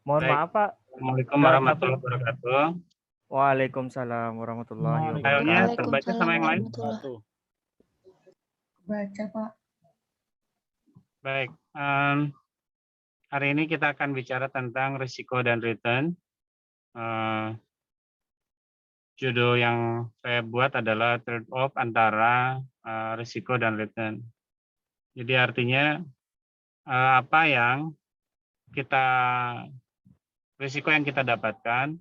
Mohon Baik. maaf Pak. Assalamualaikum Suara warahmatullahi kabel. wabarakatuh. Waalaikumsalam warahmatullahi Filenya wabarakatuh. terbaca sama yang lain? Baca, Pak. Baik. Hari ini kita akan bicara tentang risiko dan return. Judul yang saya buat adalah trade-off antara risiko dan return. Jadi artinya apa yang risiko yang kita dapatkan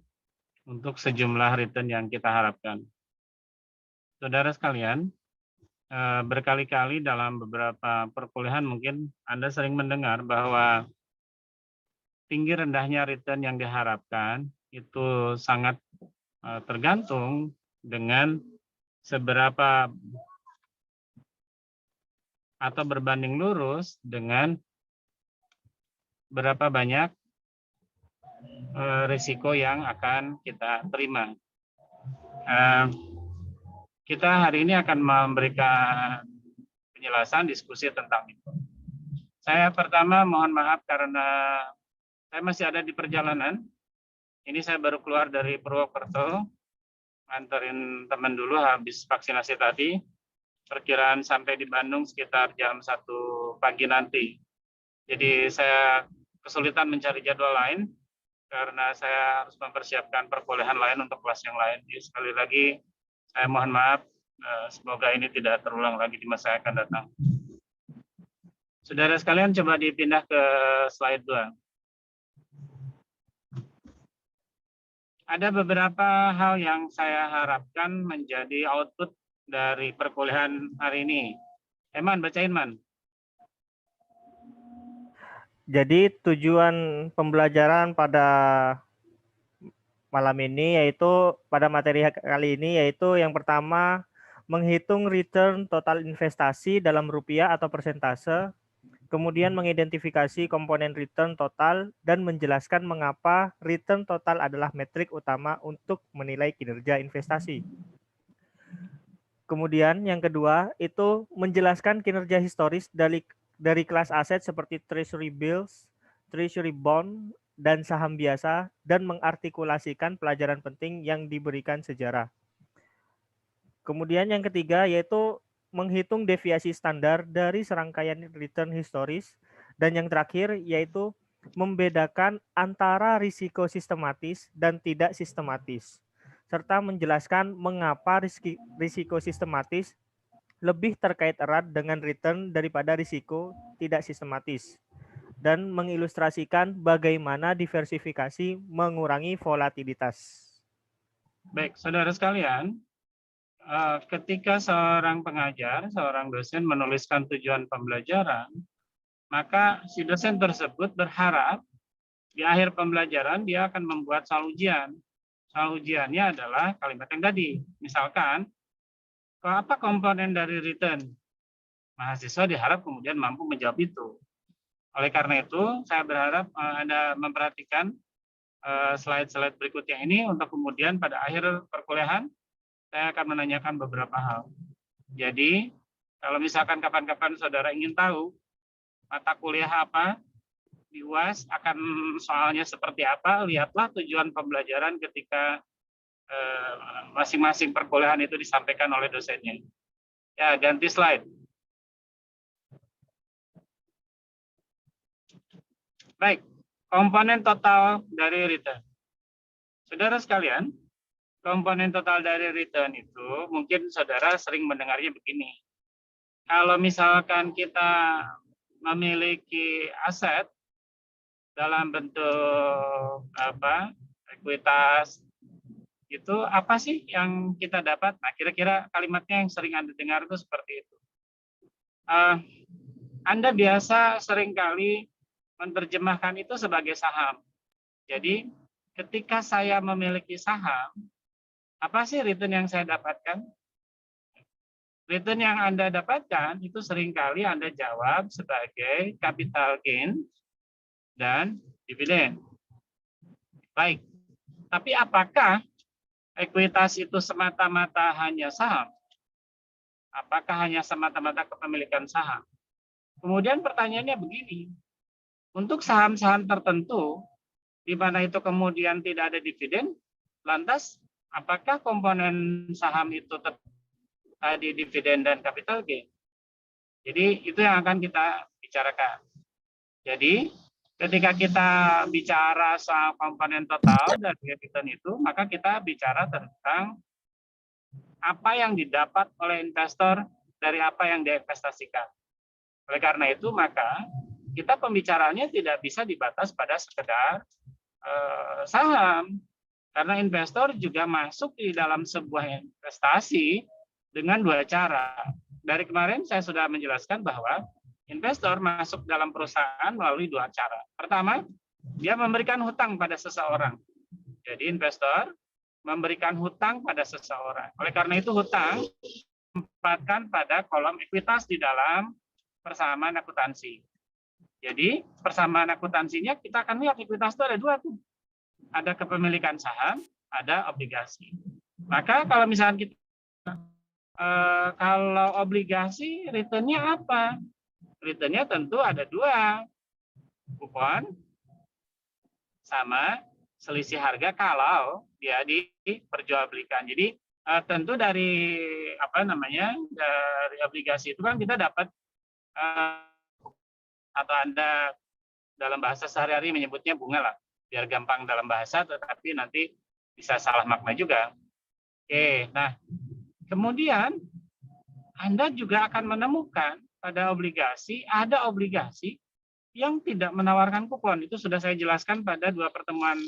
untuk sejumlah return yang kita harapkan. Saudara sekalian, berkali-kali dalam beberapa perkuliahan mungkin Anda sering mendengar bahwa tinggi rendahnya return yang diharapkan itu sangat tergantung dengan seberapa atau berbanding lurus dengan berapa banyak risiko yang akan kita terima. Kita hari ini akan memberikan penjelasan diskusi tentang itu. Saya pertama mohon maaf karena saya masih ada di perjalanan. Ini saya baru keluar dari Purwokerto, nganterin teman dulu habis vaksinasi tadi. Perkiraan sampai di Bandung sekitar jam 1 pagi nanti. Jadi saya kesulitan mencari jadwal lain karena saya harus mempersiapkan perkuliahan lain untuk kelas yang lain. Jadi sekali lagi saya mohon maaf, semoga ini tidak terulang lagi di masa yang akan datang. Saudara sekalian coba dipindah ke slide 2. Ada beberapa hal yang saya harapkan menjadi output dari perkuliahan hari ini. Eman, bacain Man. Jadi tujuan pembelajaran pada malam ini yaitu pada materi kali ini yaitu yang pertama menghitung return total investasi dalam rupiah atau persentase, kemudian mengidentifikasi komponen return total dan menjelaskan mengapa return total adalah metrik utama untuk menilai kinerja investasi. Kemudian yang kedua itu menjelaskan kinerja historis dari kelas aset seperti treasury bills, treasury bond, dan saham biasa, dan mengartikulasikan pelajaran penting yang diberikan sejarah. Kemudian yang ketiga yaitu menghitung deviasi standar dari serangkaian return historis, dan yang terakhir yaitu membedakan antara risiko sistematis dan tidak sistematis, serta menjelaskan mengapa risiko sistematis lebih terkait erat dengan return daripada risiko tidak sistematis, dan mengilustrasikan bagaimana diversifikasi mengurangi volatilitas. Baik, saudara sekalian, ketika seorang pengajar, seorang dosen menuliskan tujuan pembelajaran, maka si dosen tersebut berharap di akhir pembelajaran dia akan membuat soal ujian. Soal ujiannya adalah kalimat yang tadi. Misalkan, apa komponen dari return? Mahasiswa diharap kemudian mampu menjawab itu. Oleh karena itu, saya berharap Anda memperhatikan slide-slide berikutnya ini untuk kemudian pada akhir perkuliahan saya akan menanyakan beberapa hal. Jadi, kalau misalkan kapan-kapan saudara ingin tahu mata kuliah apa di UAS akan soalnya seperti apa, lihatlah tujuan pembelajaran ketika masing-masing perkuliahan itu disampaikan oleh dosennya. Ya, ganti slide. Baik, komponen total dari return. Saudara sekalian, komponen total dari return itu mungkin saudara sering mendengarnya begini. Kalau misalkan kita memiliki aset dalam bentuk ekuitas, itu apa sih yang kita dapat? Nah, kira-kira kalimatnya yang sering Anda dengar itu seperti itu. Anda biasa seringkali menerjemahkan itu sebagai saham. Jadi, ketika saya memiliki saham, apa sih return yang saya dapatkan? Return yang Anda dapatkan itu seringkali Anda jawab sebagai capital gain dan dividen. Baik, tapi apakah ekuitas itu semata-mata hanya saham? Apakah hanya semata-mata kepemilikan saham? Kemudian pertanyaannya begini, untuk saham-saham tertentu di mana itu kemudian tidak ada dividen, lantas apakah komponen saham itu tadi dividen dan capital gain? Jadi itu yang akan kita bicarakan. Jadi ketika kita bicara soal komponen total dari return itu, maka kita bicara tentang apa yang didapat oleh investor dari apa yang diinvestasikan. Oleh karena itu, maka kita pembicaraannya tidak bisa dibatas pada sekedar saham. Karena investor juga masuk di dalam sebuah investasi dengan dua cara. Dari kemarin saya sudah menjelaskan bahwa investor masuk dalam perusahaan melalui dua cara. Pertama, dia memberikan hutang pada seseorang. Jadi investor memberikan hutang pada seseorang. Oleh karena itu hutang ditempatkan pada kolom ekuitas di dalam persamaan akuntansi. Jadi persamaan akuntansinya kita akan lihat ekuitas itu ada dua tuh. Ada kepemilikan saham, ada obligasi. Maka kalau misalnya kita kalau obligasi returnnya apa? Returnnya tentu ada dua, kupon sama selisih harga kalau dia diperjualbelikan. Jadi tentu dari dari obligasi itu kan kita dapat atau Anda dalam bahasa sehari-hari menyebutnya bunga lah, biar gampang dalam bahasa, tetapi nanti bisa salah makna juga. Oke, nah kemudian Anda juga akan menemukan pada obligasi, ada obligasi yang tidak menawarkan kupon. Itu sudah saya jelaskan pada dua pertemuan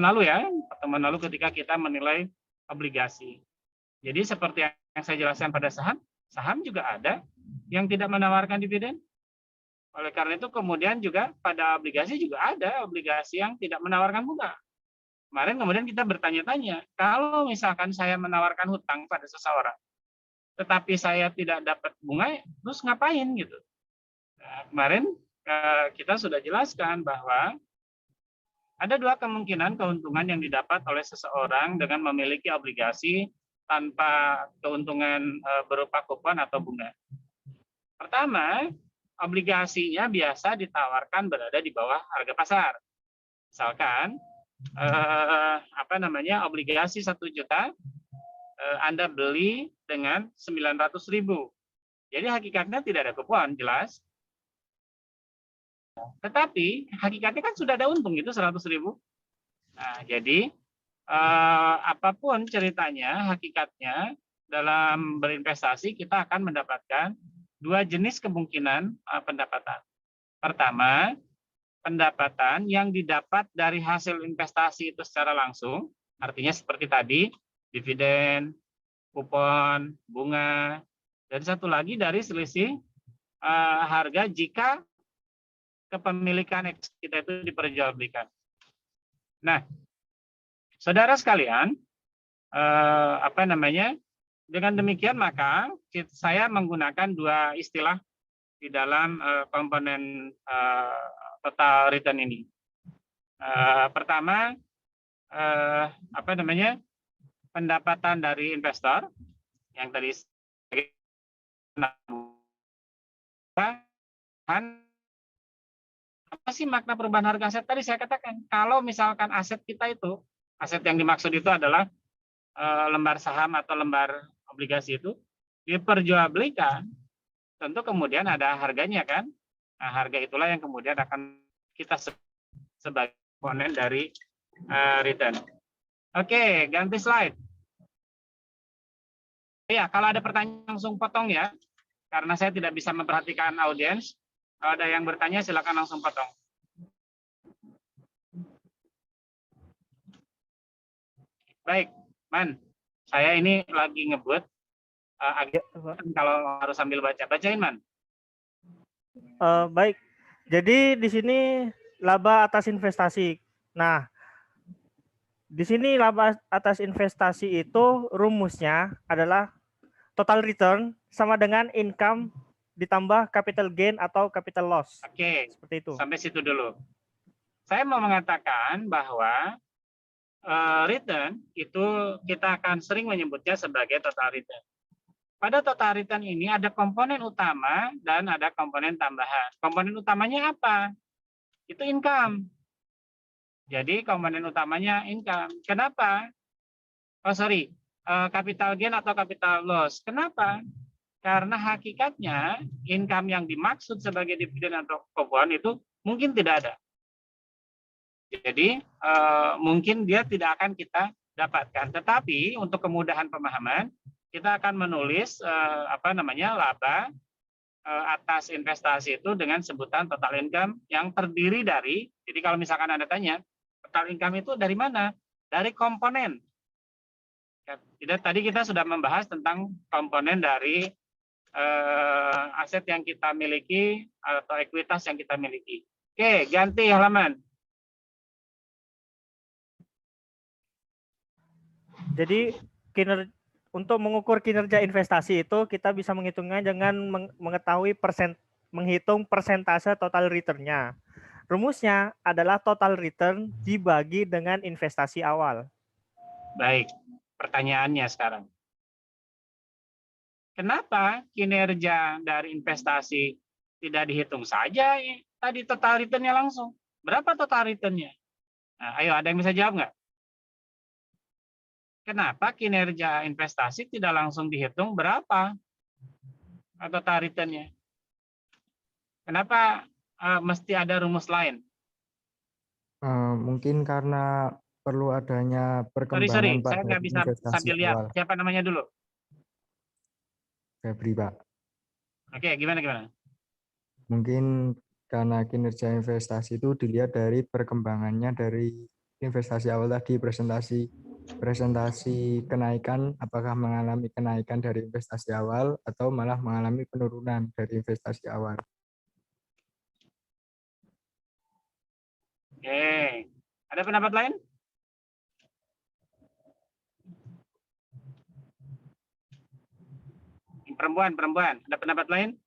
lalu ya, pertemuan lalu ketika kita menilai obligasi. Jadi seperti yang saya jelaskan pada saham, saham juga ada yang tidak menawarkan dividen. Oleh karena itu kemudian juga pada obligasi juga ada obligasi yang tidak menawarkan bunga. Kemarin kemudian kita bertanya-tanya, kalau misalkan saya menawarkan hutang pada seseorang, tetapi saya tidak dapat bunga, terus ngapain gitu? Nah, kemarin kita sudah jelaskan bahwa ada dua kemungkinan keuntungan yang didapat oleh seseorang dengan memiliki obligasi tanpa keuntungan berupa kupon atau bunga. Pertama, obligasinya biasa ditawarkan berada di bawah harga pasar. Misalkan obligasi 1 juta Anda beli dengan 900.000. Jadi hakikatnya tidak ada kupon, jelas. Tetapi hakikatnya kan sudah ada untung itu 100.000. Nah, jadi apapun ceritanya, hakikatnya dalam berinvestasi kita akan mendapatkan dua jenis kemungkinan pendapatan. Pertama, pendapatan yang didapat dari hasil investasi itu secara langsung, artinya seperti tadi, dividen, kupon, bunga, dan satu lagi dari selisih harga jika kepemilikan kita itu diperjualbelikan. Nah, saudara sekalian, dengan demikian maka saya menggunakan dua istilah di dalam komponen total return ini. Pertama, pendapatan dari investor yang tadi apa sih makna perubahan harga aset? Tadi saya katakan, kalau misalkan aset kita itu, aset yang dimaksud itu adalah lembar saham atau lembar obligasi itu diperjualbelikan, tentu kemudian ada harganya kan. Nah, harga itulah yang kemudian akan kita sebagai komponen dari return. Oke, ganti slide. Ya, kalau ada pertanyaan langsung potong ya, karena saya tidak bisa memperhatikan audiens. Kalau ada yang bertanya silakan langsung potong. Baik, Man. Saya ini lagi ngebut. Kalau harus sambil bacain, Man. Baik. Jadi di sini laba atas investasi. Nah, di sini laba atas investasi itu rumusnya adalah total return sama dengan income ditambah capital gain atau capital loss. Oke, seperti itu. Sampai situ dulu. Saya mau mengatakan bahwa return itu kita akan sering menyebutnya sebagai total return. Pada total return ini ada komponen utama dan ada komponen tambahan. Komponen utamanya apa? Itu income. Jadi komponen utamanya income. Kenapa? Oh sorry, capital gain atau capital loss. Kenapa? Karena hakikatnya income yang dimaksud sebagai dividen atau coupon itu mungkin tidak ada. Jadi mungkin dia tidak akan kita dapatkan. Tetapi untuk kemudahan pemahaman, kita akan menulis laba atas investasi itu dengan sebutan total income yang terdiri dari. Jadi kalau misalkan Anda tanya, total income itu dari mana? Dari komponen. Tadi kita sudah membahas tentang komponen dari aset yang kita miliki atau ekuitas yang kita miliki. Oke, ganti halaman. Jadi untuk mengukur kinerja investasi itu kita bisa menghitungnya dengan menghitung persentase total return-nya. Rumusnya adalah total return dibagi dengan investasi awal. Baik, pertanyaannya sekarang. Kenapa kinerja dari investasi tidak dihitung saja tadi total return-nya langsung? Berapa total return-nya? Nah, ayo ada yang bisa jawab nggak? Kenapa kinerja investasi tidak langsung dihitung berapa total return-nya? Kenapa mesti ada rumus lain? Mungkin karena perlu adanya perkembangan Sorry, Pak saya nggak dari bisa investasi sambil lihat. awal. Siapa namanya dulu? Febri, Pak. Oke, gimana? Mungkin karena kinerja investasi itu dilihat dari perkembangannya dari investasi awal tadi, presentasi kenaikan, apakah mengalami kenaikan dari investasi awal atau malah mengalami penurunan dari investasi awal. Oke, ada pendapat lain? Perempuan, ada pendapat lain?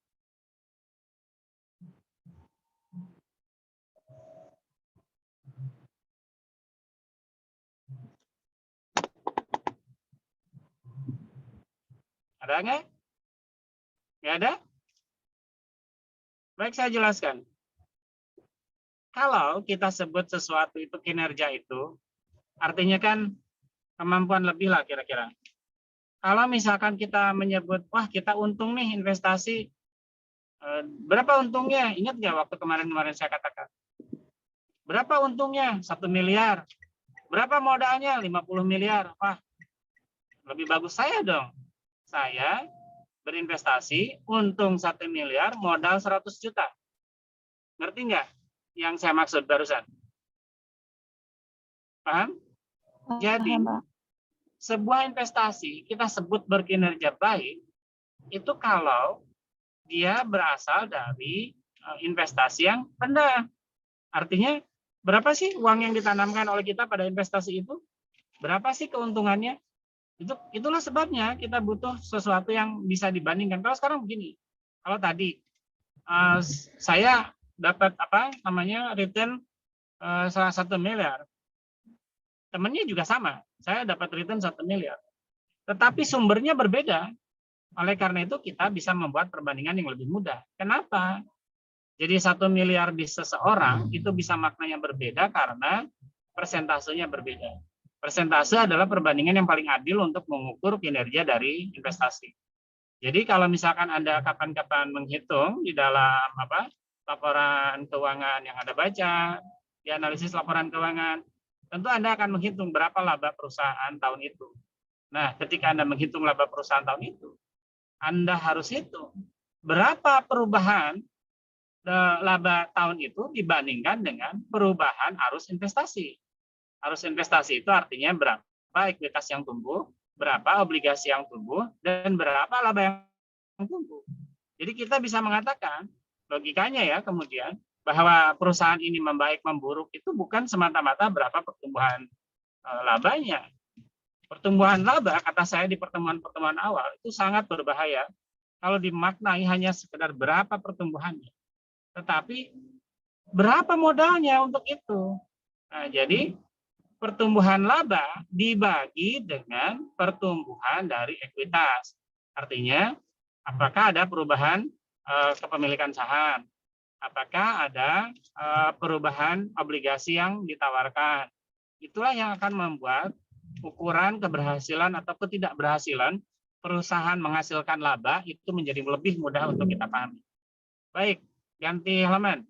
Ada nggak? Nggak ada? Baik, saya jelaskan. Kalau kita sebut sesuatu itu kinerja itu, artinya kan kemampuan lebih lah kira-kira. Kalau misalkan kita menyebut, wah kita untung nih investasi, berapa untungnya? Ingat nggak waktu kemarin saya katakan? Berapa untungnya? 1 miliar. Berapa modalnya? 50 miliar. Wah, lebih bagus saya dong. Saya berinvestasi, untung 1 miliar, modal 100 juta. Ngerti nggak yang saya maksud barusan? Paham? Jadi, sebuah investasi kita sebut berkinerja baik, itu kalau dia berasal dari investasi yang rendah. Artinya, berapa sih uang yang ditanamkan oleh kita pada investasi itu? Berapa sih keuntungannya? Itulah sebabnya kita butuh sesuatu yang bisa dibandingkan. Kalau sekarang begini, kalau tadi saya dapat return 1 miliar, temannya juga sama, saya dapat return 1 miliar, tetapi sumbernya berbeda. Oleh karena itu kita bisa membuat perbandingan yang lebih mudah. Kenapa? Jadi 1 miliar di seseorang itu bisa maknanya berbeda karena persentasenya berbeda. Persentase adalah perbandingan yang paling adil untuk mengukur kinerja dari investasi. Jadi kalau misalkan Anda kapan-kapan menghitung di dalam laporan keuangan yang Anda baca, di analisis laporan keuangan, tentu Anda akan menghitung berapa laba perusahaan tahun itu. Nah, ketika Anda menghitung laba perusahaan tahun itu, Anda harus hitung berapa perubahan laba tahun itu dibandingkan dengan perubahan arus investasi. Arus investasi itu artinya berapa ekuitas yang tumbuh, berapa obligasi yang tumbuh, dan berapa laba yang tumbuh. Jadi kita bisa mengatakan, logikanya ya kemudian, bahwa perusahaan ini membaik memburuk itu bukan semata-mata berapa pertumbuhan labanya. Pertumbuhan laba, kata saya di pertemuan-pertemuan awal, itu sangat berbahaya kalau dimaknai hanya sekedar berapa pertumbuhannya. Tetapi berapa modalnya untuk itu. Nah, jadi pertumbuhan laba dibagi dengan pertumbuhan dari ekuitas. Artinya, apakah ada perubahan kepemilikan saham? Apakah ada perubahan obligasi yang ditawarkan? Itulah yang akan membuat ukuran keberhasilan atau ketidakberhasilan perusahaan menghasilkan laba itu menjadi lebih mudah untuk kita pahami. Baik, ganti halaman.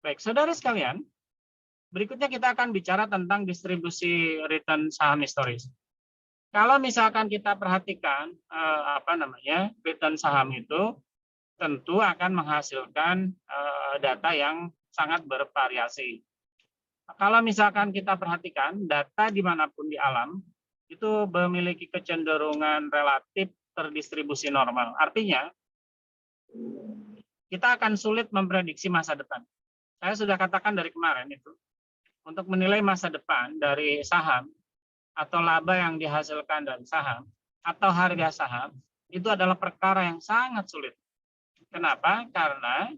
Baik, saudara sekalian, berikutnya kita akan bicara tentang distribusi return saham historis. Kalau misalkan kita perhatikan return saham itu tentu akan menghasilkan data yang sangat bervariasi. Kalau misalkan kita perhatikan data dimanapun di alam itu memiliki kecenderungan relatif terdistribusi normal. Artinya kita akan sulit memprediksi masa depan. Saya sudah katakan dari kemarin itu untuk menilai masa depan dari saham atau laba yang dihasilkan dari saham atau harga saham itu adalah perkara yang sangat sulit. Kenapa? Karena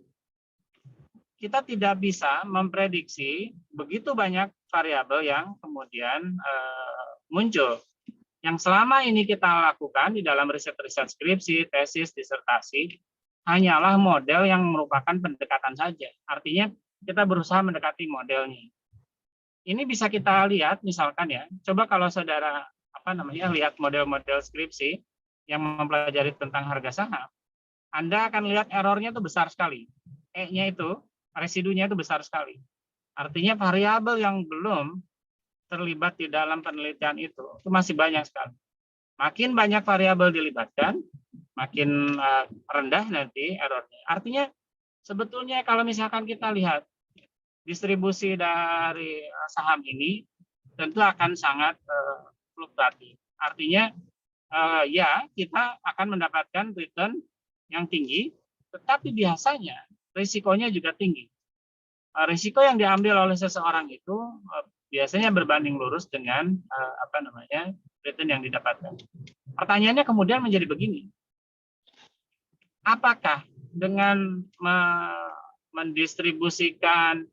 kita tidak bisa memprediksi begitu banyak variabel yang kemudian muncul. Yang selama ini kita lakukan di dalam riset-riset skripsi, tesis, disertasi, hanyalah model yang merupakan pendekatan saja. Artinya kita berusaha mendekati modelnya. Ini bisa kita lihat misalkan ya, coba kalau saudara lihat model-model skripsi yang mempelajari tentang harga saham, Anda akan lihat errornya itu besar sekali. E-nya itu, residunya itu besar sekali. Artinya variabel yang belum terlibat di dalam penelitian itu masih banyak sekali. Makin banyak variabel dilibatkan, makin rendah nanti errornya. Artinya sebetulnya kalau misalkan kita lihat distribusi dari saham ini tentu akan sangat fluktuatif. Artinya ya kita akan mendapatkan return yang tinggi, tetapi biasanya risikonya juga tinggi. Risiko yang diambil oleh seseorang itu biasanya berbanding lurus dengan return yang didapatkan. Pertanyaannya kemudian menjadi begini. Apakah dengan mendistribusikan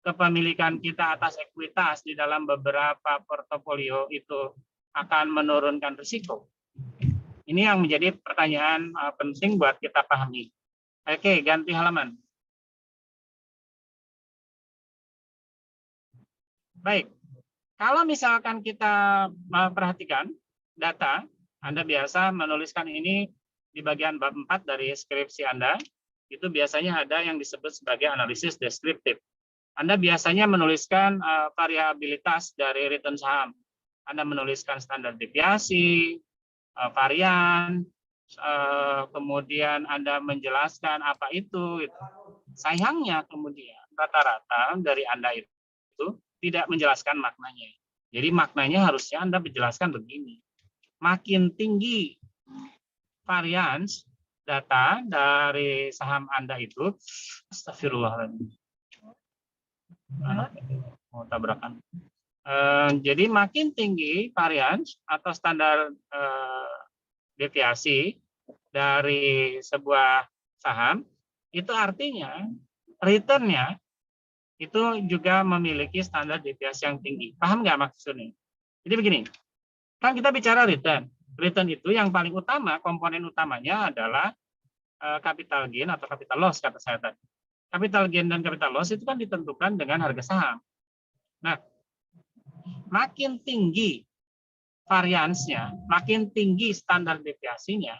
kepemilikan kita atas ekuitas di dalam beberapa portofolio itu akan menurunkan risiko? Ini yang menjadi pertanyaan penting buat kita pahami. Oke, ganti halaman. Baik, kalau misalkan kita perhatikan data, Anda biasa menuliskan ini di bagian bab 4 dari skripsi Anda, itu biasanya ada yang disebut sebagai analisis deskriptif. Anda biasanya menuliskan variabilitas dari return saham. Anda menuliskan standar deviasi, varian, kemudian Anda menjelaskan apa itu. Sayangnya kemudian rata-rata dari Anda itu tidak menjelaskan maknanya. Jadi maknanya harusnya Anda menjelaskan begini. Makin tinggi varians data dari saham Anda itu, astagfirullahaladzim. Mau tabrakan. Jadi makin tinggi varians atau standar deviasi dari sebuah saham, itu artinya return-nya itu juga memiliki standar deviasi yang tinggi. Paham nggak maksudnya? Jadi begini, kan kita bicara return. Return itu yang paling utama, komponen utamanya adalah capital gain atau capital loss, kata saya tadi. Capital gain dan capital loss itu kan ditentukan dengan harga saham. Nah, makin tinggi variansnya, makin tinggi standar deviasinya,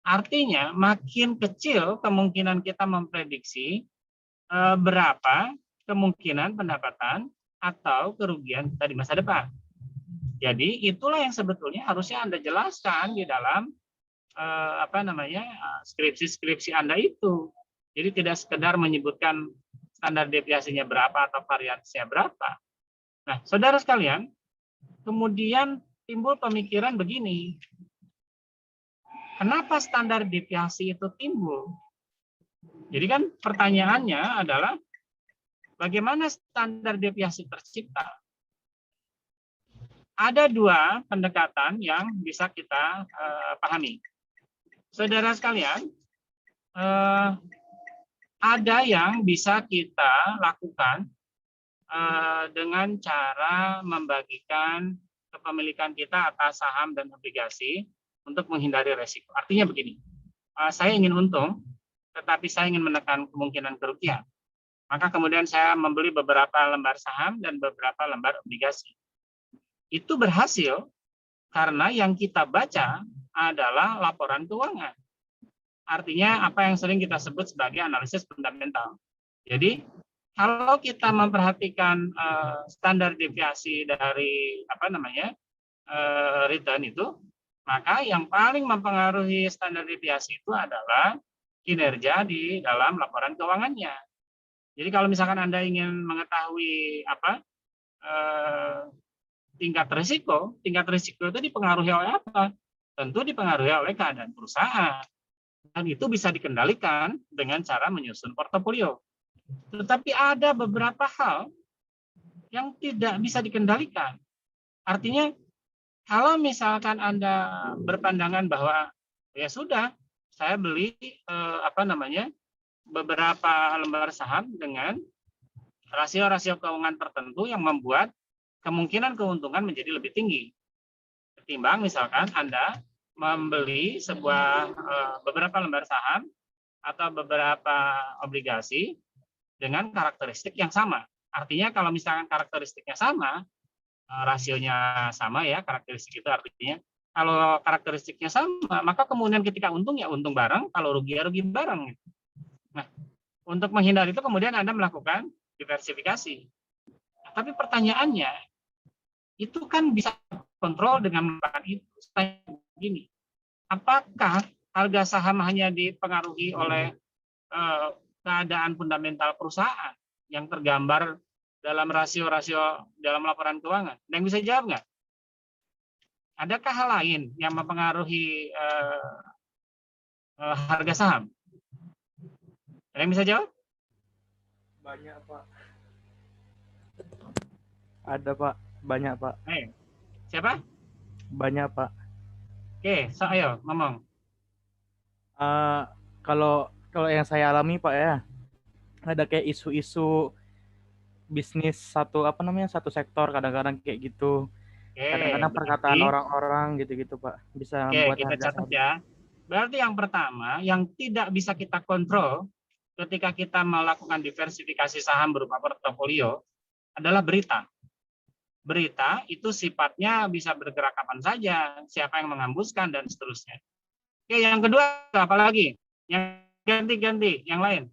artinya makin kecil kemungkinan kita memprediksi berapa kemungkinan pendapatan atau kerugian kita di masa depan. Jadi itulah yang sebetulnya harusnya Anda jelaskan di dalam skripsi Anda itu. Jadi tidak sekedar menyebutkan standar deviasinya berapa atau variansinya berapa. Nah, saudara sekalian, kemudian timbul pemikiran begini. Kenapa standar deviasi itu timbul? Jadi kan pertanyaannya adalah bagaimana standar deviasi tercipta? Ada dua pendekatan yang bisa kita pahami. Saudara sekalian, ada yang bisa kita lakukan dengan cara membagikan kepemilikan kita atas saham dan obligasi untuk menghindari resiko. Artinya begini, saya ingin untung, tetapi saya ingin menekan kemungkinan kerugian. Maka kemudian saya membeli beberapa lembar saham dan beberapa lembar obligasi. Itu berhasil karena yang kita baca adalah laporan keuangan. Artinya apa yang sering kita sebut sebagai analisis fundamental. Jadi kalau kita memperhatikan standar deviasi dari return itu, maka yang paling mempengaruhi standar deviasi itu adalah kinerja di dalam laporan keuangannya. Jadi kalau misalkan Anda ingin mengetahui tingkat risiko itu dipengaruhi oleh apa? Tentu dipengaruhi oleh keadaan perusahaan. Dan itu bisa dikendalikan dengan cara menyusun portofolio. Tetapi ada beberapa hal yang tidak bisa dikendalikan. Artinya, kalau misalkan Anda berpandangan bahwa ya sudah, saya beli beberapa lembar saham dengan rasio-rasio keuangan tertentu yang membuat kemungkinan keuntungan menjadi lebih tinggi ketimbang misalkan Anda membeli beberapa lembar saham atau beberapa obligasi dengan karakteristik yang sama. Artinya kalau misalkan karakteristiknya sama, rasionya sama ya, karakteristik itu artinya kalau karakteristiknya sama, maka kemudian ketika untung ya untung bareng, kalau rugi ya rugi bareng. Nah, untuk menghindari itu kemudian Anda melakukan diversifikasi. Tapi pertanyaannya, itu kan bisa kontrol dengan melakukan itu. Begini, apakah harga saham hanya dipengaruhi oleh keadaan fundamental perusahaan yang tergambar dalam rasio-rasio dalam laporan keuangan? Ada yang bisa jawab nggak? Adakah hal lain yang mempengaruhi harga saham? Ada yang bisa jawab? Banyak, Pak. Ada, Pak. Banyak, Pak. Siapa? Banyak, Pak. Oke, ayo ngomong. Kalau yang saya alami, Pak, ya, ada kayak isu-isu bisnis satu sektor, kadang-kadang kayak gitu. Kadang-kadang perkataan orang-orang gitu-gitu, Pak, bisa membuat kita harga catat ya. Berarti yang pertama, yang tidak bisa kita kontrol ketika kita melakukan diversifikasi saham berupa portofolio adalah berita. Berita itu sifatnya bisa bergerak kapan saja, siapa yang menghembuskan dan seterusnya. Oke, yang kedua apa lagi? Yang ganti-ganti, yang lain.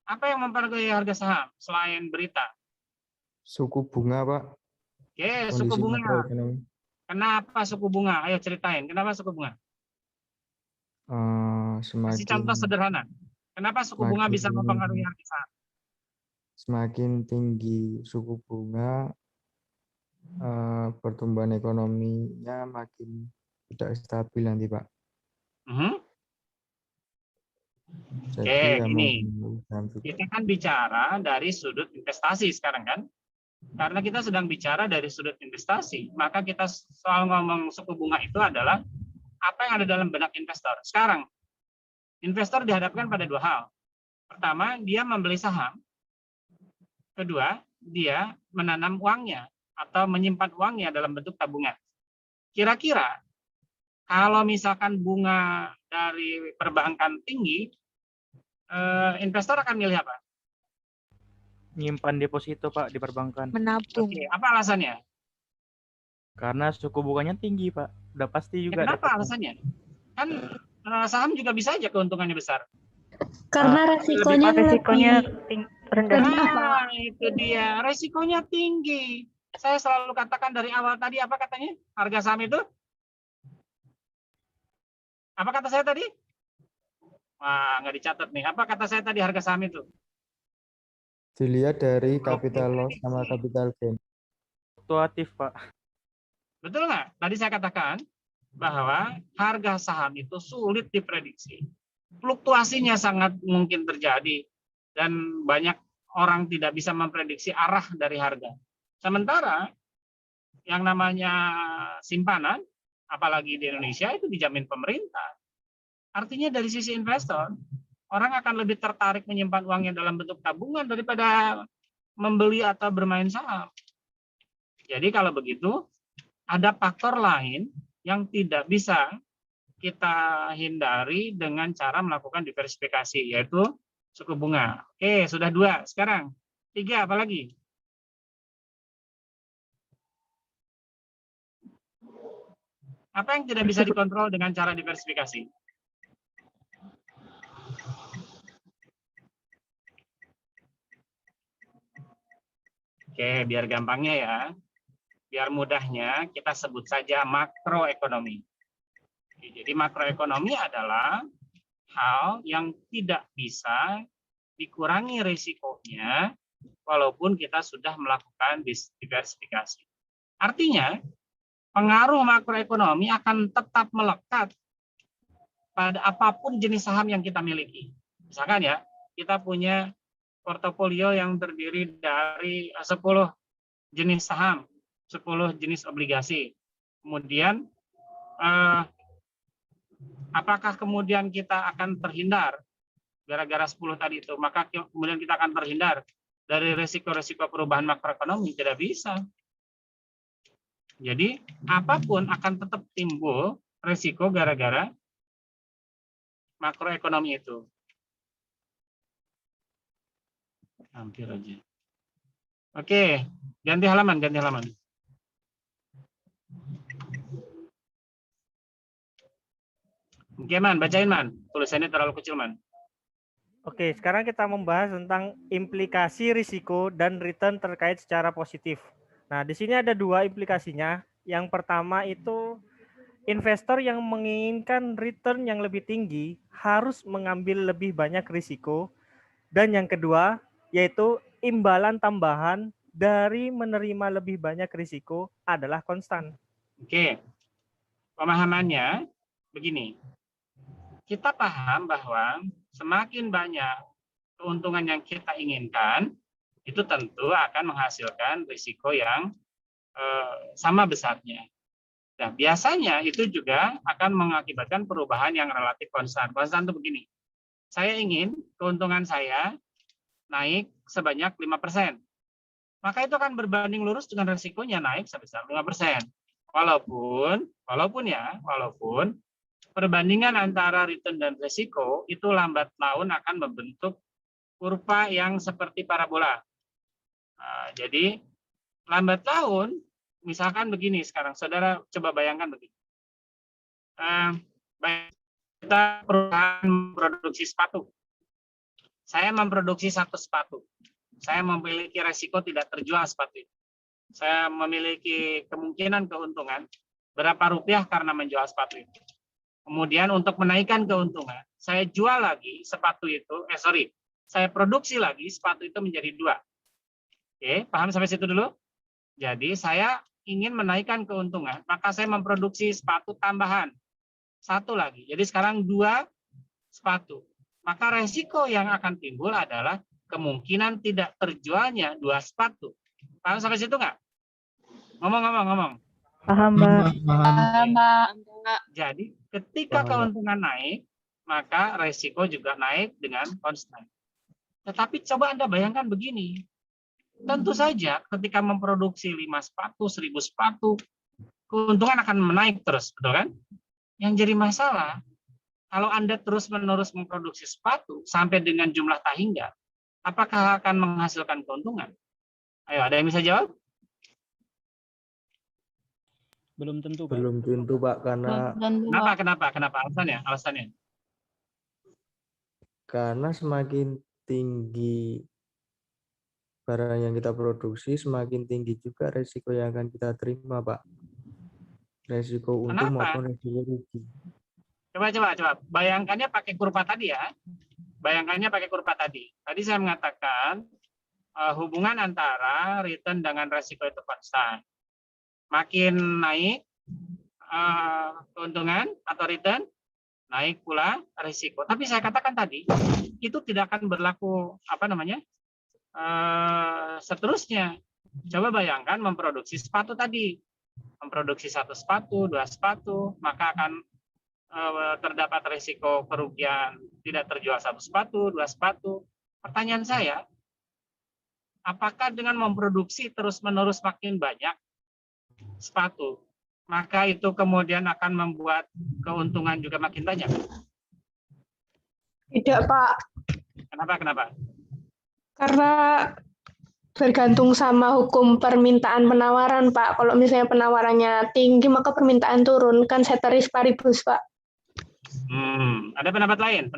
Apa yang mempengaruhi harga saham selain berita? Suku bunga, Pak. Oke, suku bunga. Kenapa suku bunga? Ayo ceritain, kenapa suku bunga? Kasih contoh sederhana. Kenapa suku bunga bisa mempengaruhi harga saham? Semakin tinggi suku bunga, pertumbuhan ekonominya makin tidak stabil nanti, Pak. Oke, ini kita kan bicara dari sudut investasi sekarang kan? Karena kita sedang bicara dari sudut investasi, maka kita soal ngomong suku bunga itu adalah apa yang ada dalam benak investor. Sekarang, investor dihadapkan pada dua hal. Pertama, dia membeli saham. Kedua, dia menanam uangnya atau menyimpan uangnya dalam bentuk tabungan. Kira-kira kalau misalkan bunga dari perbankan tinggi, investor akan milih apa? Nyimpan deposito, Pak, di perbankan. Menabung. Oke, apa alasannya? Karena suku bunganya tinggi, Pak. Udah pasti juga. Kenapa alasannya? Kan saham juga bisa aja keuntungannya besar. Karena resikonya rendah. Nah, itu dia. Resikonya tinggi. Saya selalu katakan dari awal tadi, apa katanya? Harga saham itu? Apa kata saya tadi? Wah, nggak dicatat nih. Apa kata saya tadi harga saham itu? Dilihat dari capital loss sama capital gain. Fluktuatif, Pak. Betul nggak? Tadi saya katakan bahwa harga saham itu sulit diprediksi. Fluktuasinya sangat mungkin terjadi dan banyak orang tidak bisa memprediksi arah dari harga. Sementara yang namanya simpanan, apalagi di Indonesia, itu dijamin pemerintah. Artinya dari sisi investor, orang akan lebih tertarik menyimpan uangnya dalam bentuk tabungan daripada membeli atau bermain saham. Jadi kalau begitu, ada faktor lain yang tidak bisa kita hindari dengan cara melakukan diversifikasi, yaitu suku bunga. Oke, sudah 2. Sekarang 3, apa lagi? Apa yang tidak bisa dikontrol dengan cara diversifikasi? Oke, biar gampangnya ya, biar mudahnya kita sebut saja makroekonomi. Jadi makroekonomi adalah hal yang tidak bisa dikurangi risikonya walaupun kita sudah melakukan diversifikasi. Artinya, pengaruh makroekonomi akan tetap melekat pada apapun jenis saham yang kita miliki. Misalkan ya, kita punya portofolio yang terdiri dari 10 jenis saham, 10 jenis obligasi. Kemudian, apakah kemudian kita akan terhindar gara-gara 10 tadi itu? Maka kemudian kita akan terhindar dari risiko-risiko perubahan makroekonomi? Tidak bisa. Jadi, apapun akan tetap timbul risiko gara-gara makroekonomi itu. Hampir aja. Oke, ganti halaman, ganti halaman. Oke, Man, bacain, Man. Tulisannya terlalu kecil, Man. Oke, sekarang kita membahas tentang implikasi risiko dan return terkait secara positif. Nah, di sini ada 2 implikasinya. Yang pertama itu investor yang menginginkan return yang lebih tinggi harus mengambil lebih banyak risiko. Dan yang kedua, yaitu imbalan tambahan dari menerima lebih banyak risiko adalah konstan. Oke, pemahamannya begini. Kita paham bahwa semakin banyak keuntungan yang kita inginkan, itu tentu akan menghasilkan risiko yang sama besarnya. Nah, biasanya itu juga akan mengakibatkan perubahan yang relatif konstan. Konstan itu begini, saya ingin keuntungan saya naik sebanyak 5%. Maka itu akan berbanding lurus dengan risikonya naik sebesar 5%. Walaupun perbandingan antara return dan risiko itu lambat laun akan membentuk kurva yang seperti parabola. Nah, jadi lambat laun, misalkan begini sekarang, saudara coba bayangkan begini. Kita perusahaan memproduksi sepatu. Saya memproduksi 1 sepatu. Saya memiliki resiko tidak terjual sepatu itu. Saya memiliki kemungkinan keuntungan berapa rupiah karena menjual sepatu itu. Kemudian untuk menaikkan keuntungan, saya jual lagi sepatu itu, saya produksi lagi sepatu itu menjadi 2. Oke, paham sampai situ dulu? Jadi saya ingin menaikkan keuntungan, maka saya memproduksi sepatu tambahan. 1 lagi. Jadi sekarang 2 sepatu. Maka resiko yang akan timbul adalah kemungkinan tidak terjualnya 2 sepatu. Paham sampai situ nggak? Ngomong. Paham, Mbak. Paham, Mbak. Jadi ketika keuntungan naik, maka resiko juga naik dengan konstan. Tetapi coba Anda bayangkan begini. Tentu saja ketika memproduksi 5 sepatu, 1000 sepatu, keuntungan akan menaik terus, betul kan? Yang jadi masalah, kalau Anda terus-menerus memproduksi sepatu sampai dengan jumlah tahingga, apakah akan menghasilkan keuntungan? Ayo, ada yang bisa jawab? Belum tentu, Pak. Belum tentu, Pak, karena Kenapa? Alasannya. Karena semakin tinggi barang yang kita produksi, semakin tinggi juga resiko yang akan kita terima, Pak. Resiko untung maupun resiko rugi. Coba. Bayangkannya pakai kurva tadi ya. Tadi saya mengatakan hubungan antara return dengan resiko itu konstan. Makin naik keuntungan atau return, naik pula risiko. Tapi saya katakan tadi, itu tidak akan berlaku seterusnya. Coba bayangkan memproduksi sepatu tadi. Memproduksi 1 sepatu, 2 sepatu, maka akan terdapat risiko kerugian tidak terjual 1 sepatu, 2 sepatu. Pertanyaan saya, apakah dengan memproduksi terus-menerus makin banyak sepatu, maka itu kemudian akan membuat keuntungan juga makin banyak. Tidak, Pak. Kenapa? Karena bergantung sama hukum permintaan penawaran, Pak. Kalau misalnya penawarannya tinggi, maka permintaan turun. Kan ceteris paribus, Pak. Ada pendapat lain?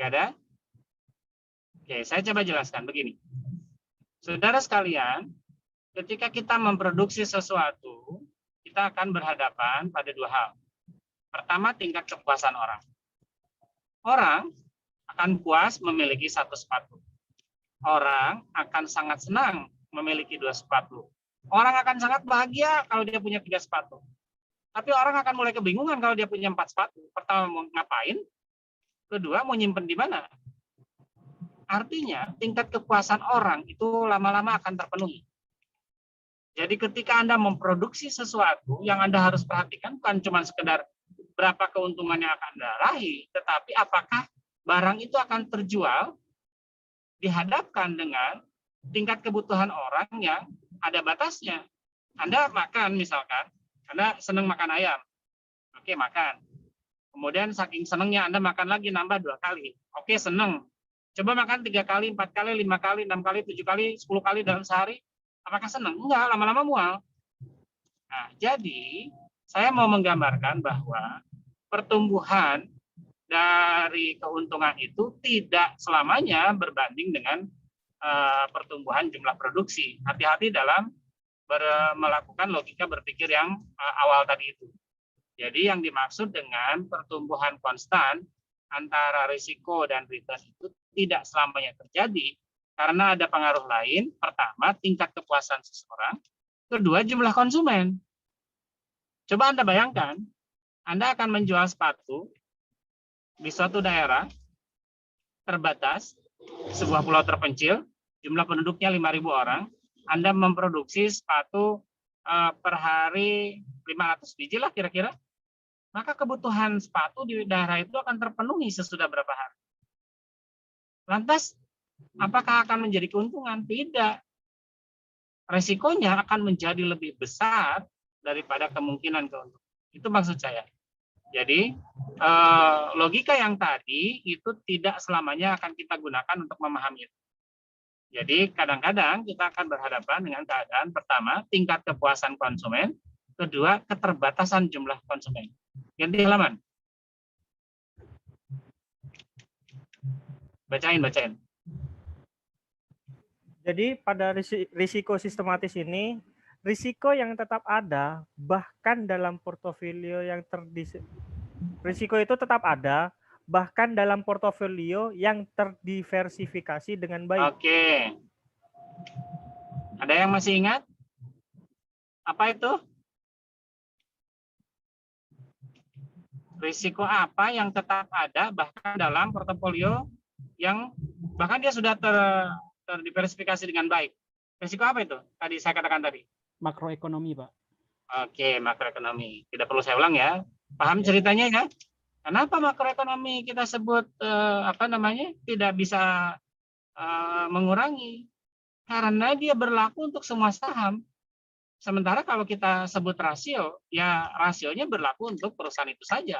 Nggak ada? Oke, saya coba jelaskan begini. Saudara sekalian, ketika kita memproduksi sesuatu, kita akan berhadapan pada dua hal. Pertama, tingkat kepuasan orang. Orang akan puas memiliki satu sepatu. Orang akan sangat senang memiliki 2 sepatu. Orang akan sangat bahagia kalau dia punya 3 sepatu. Tapi orang akan mulai kebingungan kalau dia punya 4 sepatu. Pertama, mau ngapain? Kedua, mau nyimpen di mana? Artinya, tingkat kepuasan orang itu lama-lama akan terpenuhi. Jadi ketika Anda memproduksi sesuatu, yang Anda harus perhatikan bukan cuma sekedar berapa keuntungan yang akan Anda raih, tetapi apakah barang itu akan terjual dihadapkan dengan tingkat kebutuhan orang yang ada batasnya. Anda makan misalkan, Anda senang makan ayam. Oke, makan. Kemudian saking senangnya Anda makan lagi, nambah 2 kali. Oke, senang. Coba makan 3 kali, 4 kali, 5 kali, 6 kali, 7 kali, 10 kali dalam sehari. Apakah senang? Enggak, lama-lama mual. Nah, jadi saya mau menggambarkan bahwa pertumbuhan dari keuntungan itu tidak selamanya berbanding dengan pertumbuhan jumlah produksi. Hati-hati dalam melakukan logika berpikir yang awal tadi itu. Jadi yang dimaksud dengan pertumbuhan konstan antara risiko dan return itu tidak selamanya terjadi karena ada pengaruh lain. Pertama, tingkat kepuasan seseorang. Kedua, jumlah konsumen. Coba Anda bayangkan, Anda akan menjual sepatu di suatu daerah terbatas, sebuah pulau terpencil, jumlah penduduknya 5.000 orang, Anda memproduksi sepatu per hari 500 biji lah kira-kira, maka kebutuhan sepatu di daerah itu akan terpenuhi sesudah berapa hari. Lantas, apakah akan menjadi keuntungan? Tidak. Resikonya akan menjadi lebih besar daripada kemungkinan keuntungan. Itu maksud saya. Jadi, logika yang tadi itu tidak selamanya akan kita gunakan untuk memahami itu. Jadi, kadang-kadang kita akan berhadapan dengan keadaan pertama, tingkat kepuasan konsumen, kedua, keterbatasan jumlah konsumen. Ganti halaman. Bacain. Jadi pada risiko sistematis ini, risiko yang tetap ada bahkan dalam portofolio yang risiko itu tetap ada bahkan dalam portofolio yang terdiversifikasi dengan baik. Oke. Ada yang masih ingat? Apa itu? Risiko apa yang tetap ada bahkan dalam portofolio yang bahkan dia sudah terdiversifikasi dengan baik? Risiko apa itu? Tadi saya katakan tadi. Makroekonomi, Pak. Oke, makroekonomi. Tidak perlu saya ulang ya. Paham ceritanya ya? Kenapa makroekonomi kita sebut tidak bisa mengurangi? Karena dia berlaku untuk semua saham. Sementara kalau kita sebut rasio, ya rasionya berlaku untuk perusahaan itu saja.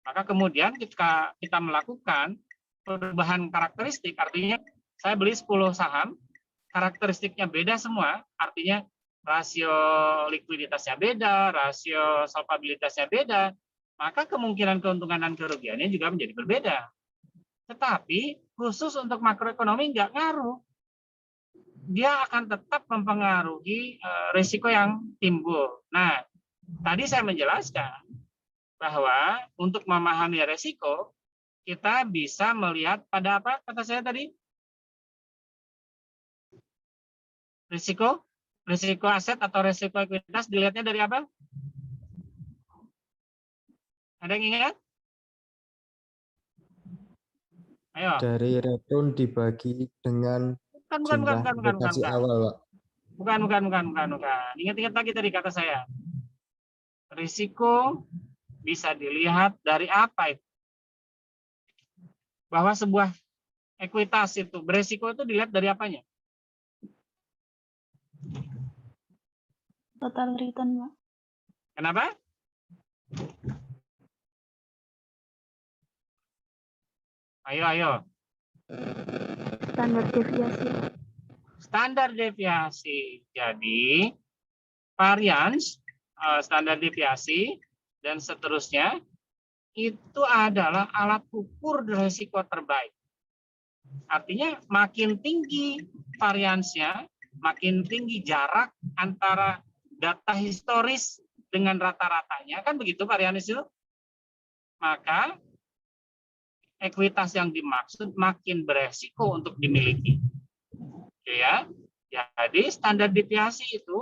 Maka kemudian ketika kita melakukan perubahan karakteristik, artinya saya beli 10 saham, karakteristiknya beda semua, artinya rasio likuiditasnya beda, rasio solvabilitasnya beda, maka kemungkinan keuntungan dan kerugiannya juga menjadi berbeda. Tetapi khusus untuk makroekonomi nggak ngaruh. Dia akan tetap mempengaruhi risiko yang timbul. Nah, tadi saya menjelaskan bahwa untuk memahami risiko, kita bisa melihat pada apa kata saya tadi? Risiko aset atau risiko ekuitas dilihatnya dari apa? Ada yang ingat? Ayo. Dari return dibagi dengan Bukan. awal, Pak. Bukan. Ingat-ingat lagi tadi kata saya. Risiko bisa dilihat dari apa itu? Bahwa sebuah ekuitas itu beresiko itu dilihat dari apanya? Total return, Pak. Kenapa? Ayo. Standar deviasi. Standar deviasi. Jadi varians, standar deviasi, dan seterusnya itu adalah alat ukur risiko terbaik. Artinya makin tinggi variansnya, makin tinggi jarak antara data historis dengan rata-ratanya, kan begitu varians itu? Maka ekuitas yang dimaksud makin beresiko untuk dimiliki. Oke ya. Jadi standar deviasi itu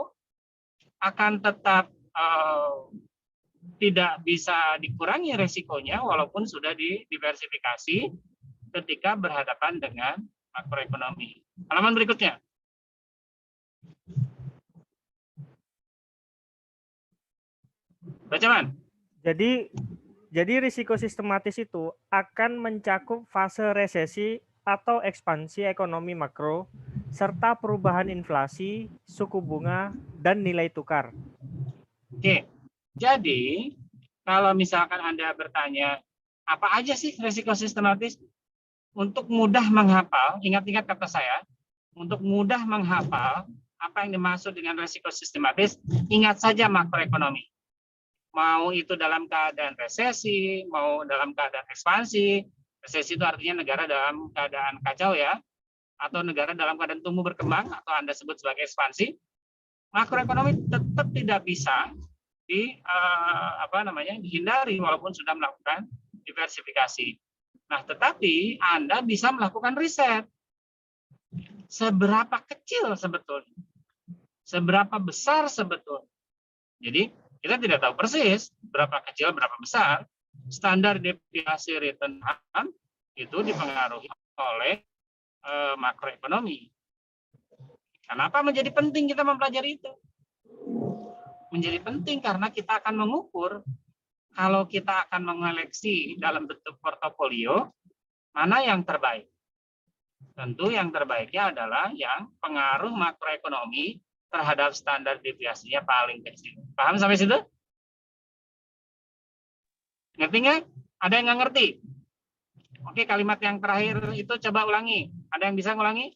akan tetap tidak bisa dikurangi resikonya walaupun sudah didiversifikasi ketika berhadapan dengan makroekonomi. Halaman berikutnya. Baca, Man. Jadi risiko sistematis itu akan mencakup fase resesi atau ekspansi ekonomi makro, serta perubahan inflasi, suku bunga, dan nilai tukar. Oke, jadi kalau misalkan Anda bertanya, apa aja sih risiko sistematis? Untuk mudah menghafal, ingat-ingat kata saya, untuk mudah menghafal apa yang dimaksud dengan risiko sistematis, ingat saja makroekonomi. Mau itu dalam keadaan resesi, mau dalam keadaan ekspansi. Resesi itu artinya negara dalam keadaan kacau ya, atau negara dalam keadaan tumbuh berkembang, atau Anda sebut sebagai ekspansi. Makroekonomi tetap tidak bisa dihindari walaupun sudah melakukan diversifikasi. Nah, tetapi Anda bisa melakukan riset. Seberapa kecil sebetulnya? Seberapa besar sebetulnya? Jadi, kita tidak tahu persis berapa kecil, berapa besar. Standar deviasi return itu dipengaruhi oleh makroekonomi. Kenapa menjadi penting kita mempelajari itu? Menjadi penting karena kita akan mengukur kalau kita akan mengeleksi dalam bentuk portofolio, mana yang terbaik. Tentu yang terbaiknya adalah yang pengaruh makroekonomi terhadap standar deviasinya paling kecil. Paham sampai situ? Ngerti nggak? Ada yang nggak ngerti? Oke, kalimat yang terakhir itu coba ulangi. Ada yang bisa ngulangi?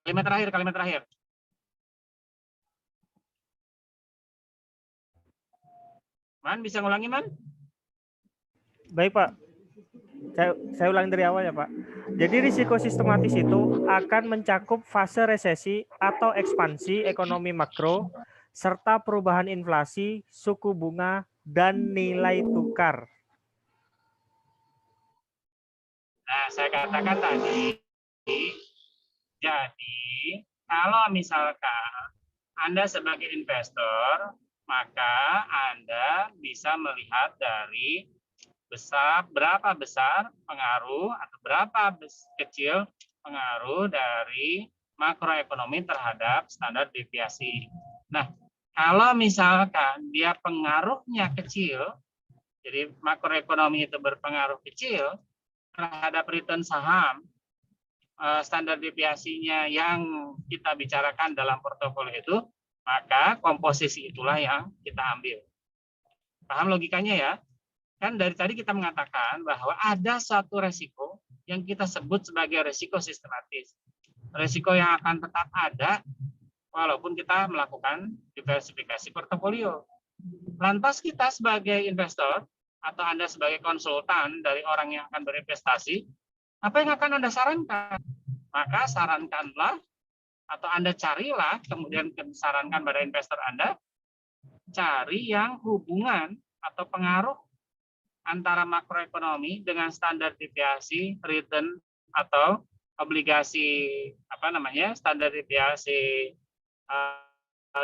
Kalimat terakhir. Man, bisa ngulangi, Man? Baik, Pak. Saya ulangi dari awal ya, Pak. Jadi risiko sistematis itu akan mencakup fase resesi atau ekspansi ekonomi makro, serta perubahan inflasi, suku bunga, dan nilai tukar. Nah, saya katakan tadi, jadi kalau misalkan Anda sebagai investor, maka Anda bisa melihat dari berapa besar pengaruh atau berapa kecil pengaruh dari makroekonomi terhadap standar deviasi. Nah, kalau misalkan dia pengaruhnya kecil, jadi makroekonomi itu berpengaruh kecil terhadap return saham, standar deviasinya yang kita bicarakan dalam portofolio itu, maka komposisi itulah yang kita ambil. Paham logikanya ya? Kan dari tadi kita mengatakan bahwa ada satu resiko yang kita sebut sebagai resiko sistematis. Resiko yang akan tetap ada walaupun kita melakukan diversifikasi portofolio. Lantas kita sebagai investor atau Anda sebagai konsultan dari orang yang akan berinvestasi, apa yang akan Anda sarankan? Maka sarankanlah atau Anda carilah, kemudian sarankan pada investor Anda, cari yang hubungan atau pengaruh antara makroekonomi dengan standar deviasi return atau obligasi standar deviasi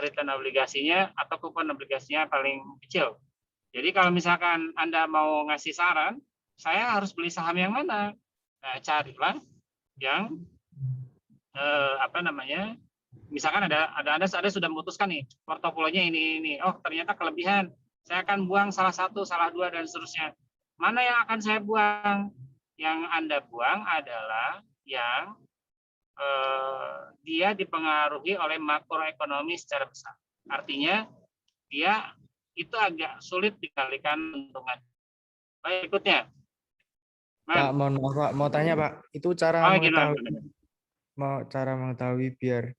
return obligasinya atau kupon obligasinya paling kecil. Jadi kalau misalkan Anda mau ngasih saran, saya harus beli saham yang mana? Nah, carilah yang misalkan ada Anda sudah memutuskan nih portofolionya ini. Oh, ternyata kelebihan Saya akan buang salah satu, salah dua, dan seterusnya. Mana yang akan saya buang? Yang Anda buang adalah yang dia dipengaruhi oleh makroekonomi secara besar. Artinya dia itu agak sulit dikalikan untungan. Baik, berikutnya. Pak, mohon maaf, Pak. Mau tanya, Pak. Itu cara mengetahui biar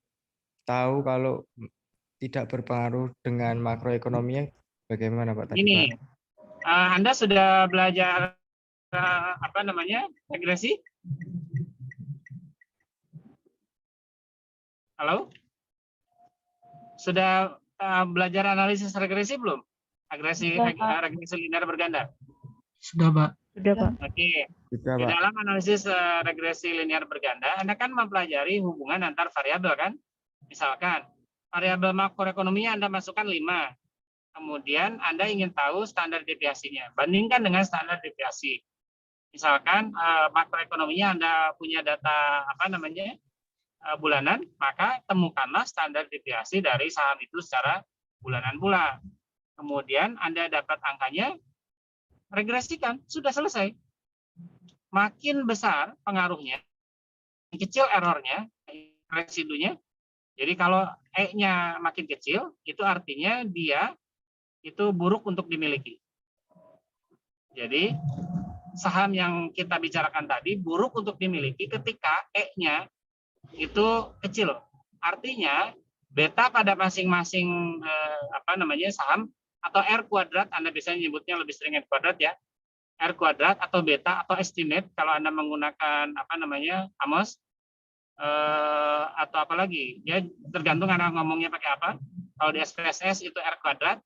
tahu kalau tidak berpengaruh dengan makroekonominya bagaimana, Pak? Tadi, Ini, Pak. Anda sudah belajar regresi? Halo? Sudah belajar analisis regresi belum? Regresi linear berganda. Sudah, Pak. Sudah, Pak. Oke. Sudah, Di Pak. dalam analisis regresi linear berganda, Anda kan mempelajari hubungan antar variabel kan? Misalkan variabel makroekonominya Anda masukkan 5. Kemudian Anda ingin tahu standar deviasinya. Bandingkan dengan standar deviasi. Misalkan makroekonominya Anda punya data bulanan, maka temukanlah standar deviasi dari saham itu secara bulanan pula. Kemudian Anda dapat angkanya, regresikan, sudah selesai. Makin besar pengaruhnya, kecil errornya, residunya. Jadi kalau E-nya makin kecil, itu artinya dia itu buruk untuk dimiliki. Jadi saham yang kita bicarakan tadi buruk untuk dimiliki ketika E-nya itu kecil. Artinya beta pada masing-masing saham atau R kuadrat, Anda bisa nyebutnya lebih sering R kuadrat ya. R kuadrat atau beta atau estimate kalau Anda menggunakan Amos atau apa lagi ya, tergantung Anda ngomongnya pakai apa. Kalau di SPSS itu R kuadrat,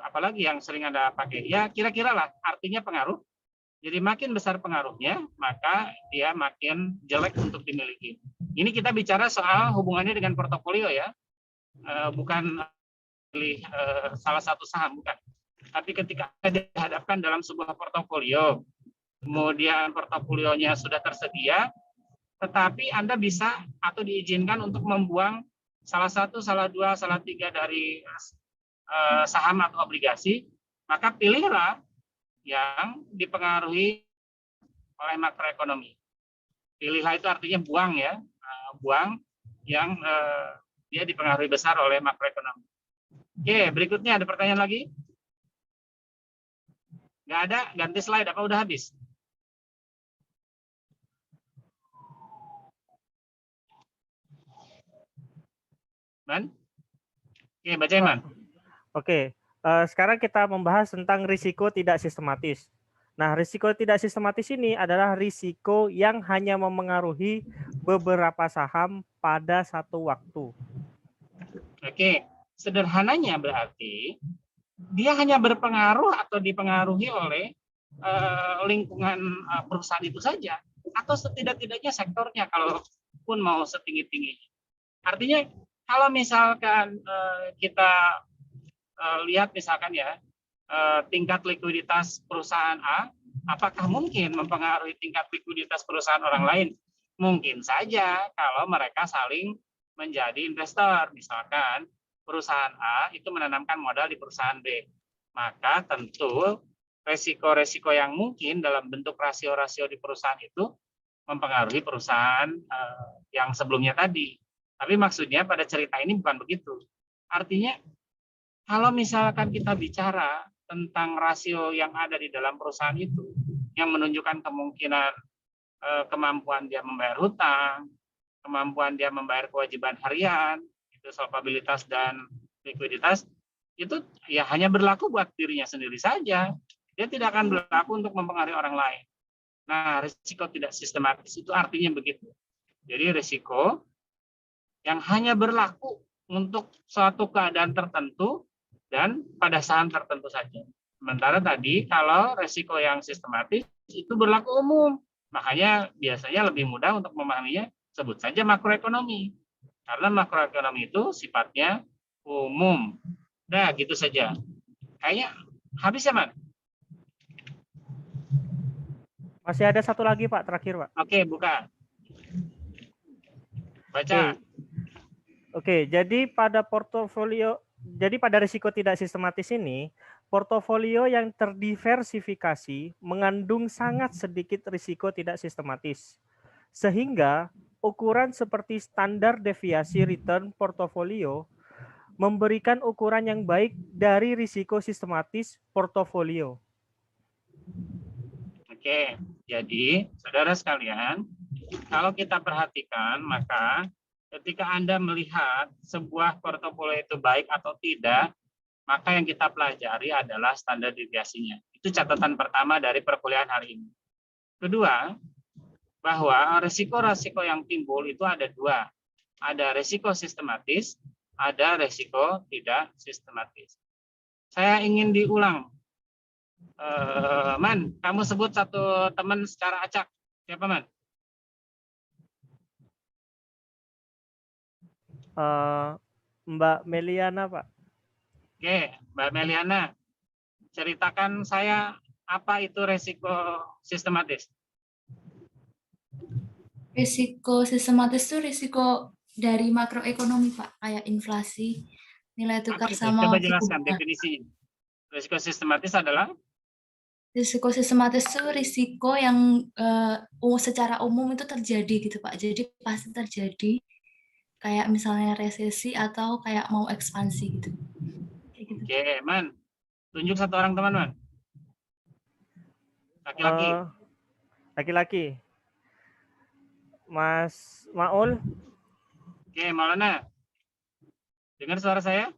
apalagi yang sering Anda pakai ya, kira-kira lah artinya pengaruh. Jadi makin besar pengaruhnya, maka dia makin jelek untuk dimiliki. Ini kita bicara soal hubungannya dengan portofolio ya, bukan pilih salah satu saham, bukan. Tapi ketika Anda dihadapkan dalam sebuah portofolio, kemudian portofolionya sudah tersedia, tetapi Anda bisa atau diizinkan untuk membuang salah satu, salah dua, salah tiga dari saham atau obligasi, maka pilihlah yang dipengaruhi oleh makroekonomi. Pilihlah itu artinya buang ya, buang yang dia dipengaruhi besar oleh makroekonomi. Oke, berikutnya ada pertanyaan lagi? Nggak ada, ganti slide apa udah habis? Man? Oke, baca Man. Oke, sekarang kita membahas tentang risiko tidak sistematis. Nah, risiko tidak sistematis ini adalah risiko yang hanya memengaruhi beberapa saham pada satu waktu. Oke, sederhananya berarti dia hanya berpengaruh atau dipengaruhi oleh lingkungan perusahaan itu saja, atau setidak-tidaknya sektornya kalaupun mau setinggi-tingginya. Artinya kalau misalkan kita lihat misalkan ya, tingkat likuiditas perusahaan A, apakah mungkin mempengaruhi tingkat likuiditas perusahaan orang lain? Mungkin saja kalau mereka saling menjadi investor. Misalkan perusahaan A itu menanamkan modal di perusahaan B, maka tentu resiko-resiko yang mungkin dalam bentuk rasio-rasio di perusahaan itu mempengaruhi perusahaan yang sebelumnya tadi. Tapi maksudnya pada cerita ini bukan begitu. Artinya kalau misalkan kita bicara tentang rasio yang ada di dalam perusahaan itu, yang menunjukkan kemungkinan kemampuan dia membayar hutang, kemampuan dia membayar kewajiban harian, itu solvabilitas dan likuiditas, itu ya hanya berlaku buat dirinya sendiri saja. Dia tidak akan berlaku untuk mempengaruhi orang lain. Nah, risiko tidak sistematis itu artinya begitu. Jadi risiko yang hanya berlaku untuk suatu keadaan tertentu dan pada saham tertentu saja. Sementara tadi kalau risiko yang sistematis itu berlaku umum. Makanya biasanya lebih mudah untuk memahaminya, sebut saja makroekonomi. Karena makroekonomi itu sifatnya umum. Nah, gitu saja. Kayaknya habis ya, Man? Masih ada satu lagi, Pak, terakhir, Pak. Oke, buka. Baca. Oke, jadi pada portofolio jadi pada risiko tidak sistematis ini, portofolio yang terdiversifikasi mengandung sangat sedikit risiko tidak sistematis. Sehingga ukuran seperti standar deviasi return portofolio memberikan ukuran yang baik dari risiko sistematis portofolio. Oke, jadi saudara sekalian, kalau kita perhatikan, maka ketika Anda melihat sebuah portofolio itu baik atau tidak, maka yang kita pelajari adalah standar deviasinya. Itu catatan pertama dari perkuliahan hari ini. Kedua, bahwa risiko-risiko yang timbul itu ada dua. Ada risiko sistematis, ada risiko tidak sistematis. Saya ingin diulang. Man, kamu sebut satu teman secara acak. Siapa, Man? Mbak Meliana, Pak. Oke, Mbak Meliana, ceritakan saya apa itu risiko sistematis. Risiko sistematis itu risiko dari makroekonomi, Pak, kayak inflasi, nilai tukar sama Coba jelaskan definisinya. Risiko sistematis adalah? Risiko sistematis itu risiko yang secara umum itu terjadi gitu, Pak. Jadi pasti terjadi, kayak misalnya resesi atau kayak mau ekspansi gitu. Kayak gitu. Oke, Man. Tunjuk satu orang teman, Man. Laki-laki. Laki-laki. Mas Maul. Oke, Maulana. Dengar suara saya?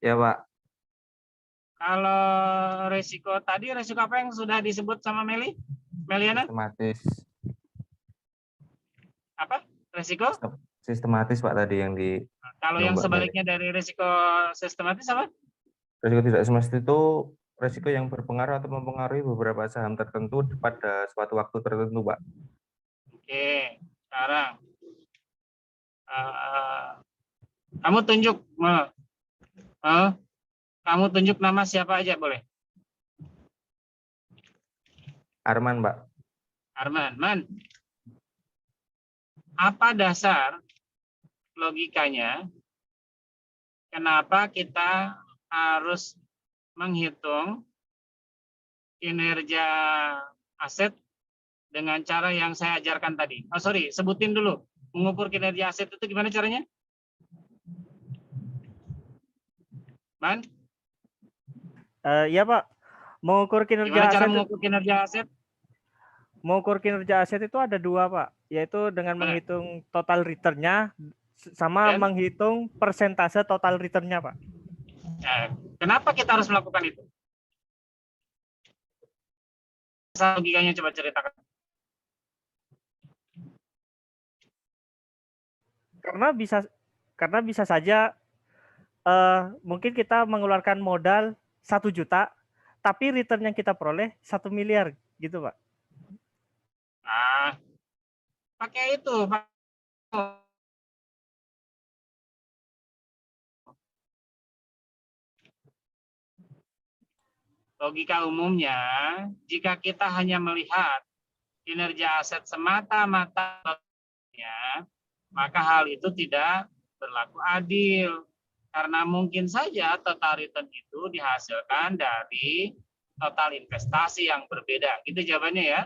Ya, Pak. Kalau resiko tadi, resiko apa yang sudah disebut sama Meliana? Sistematis. Apa? Resiko? Sistematis, Pak, tadi yang di... Kalau yang sebaliknya dari resiko sistematis apa? Risiko tidak sistematis itu risiko yang berpengaruh atau mempengaruhi beberapa saham tertentu pada suatu waktu tertentu, Pak. Oke, sekarang kamu tunjuk, kamu tunjuk nama siapa aja boleh? Arman, Pak. Arman, Man. Apa dasar logikanya kenapa kita harus menghitung kinerja aset dengan cara yang saya ajarkan tadi? Oh, sorry, sebutin dulu. Mengukur kinerja aset itu gimana caranya? Man? Iya, Pak. Mengukur kinerja Gimana cara aset. mengukur kinerja aset? Mengukur kinerja aset itu ada dua, Pak. Yaitu dengan menghitung total return-nya sama menghitung persentase total return-nya, Pak. Kenapa kita harus melakukan itu? Logikanya coba ceritakan. Karena bisa saja mungkin kita mengeluarkan modal 1 juta, tapi return yang kita peroleh 1 miliar, gitu, Pak. Pakai itu, Pak. Logika umumnya, jika kita hanya melihat kinerja aset semata-mata, maka hal itu tidak berlaku adil. Karena mungkin saja total return itu dihasilkan dari total investasi yang berbeda. Gitu jawabannya ya.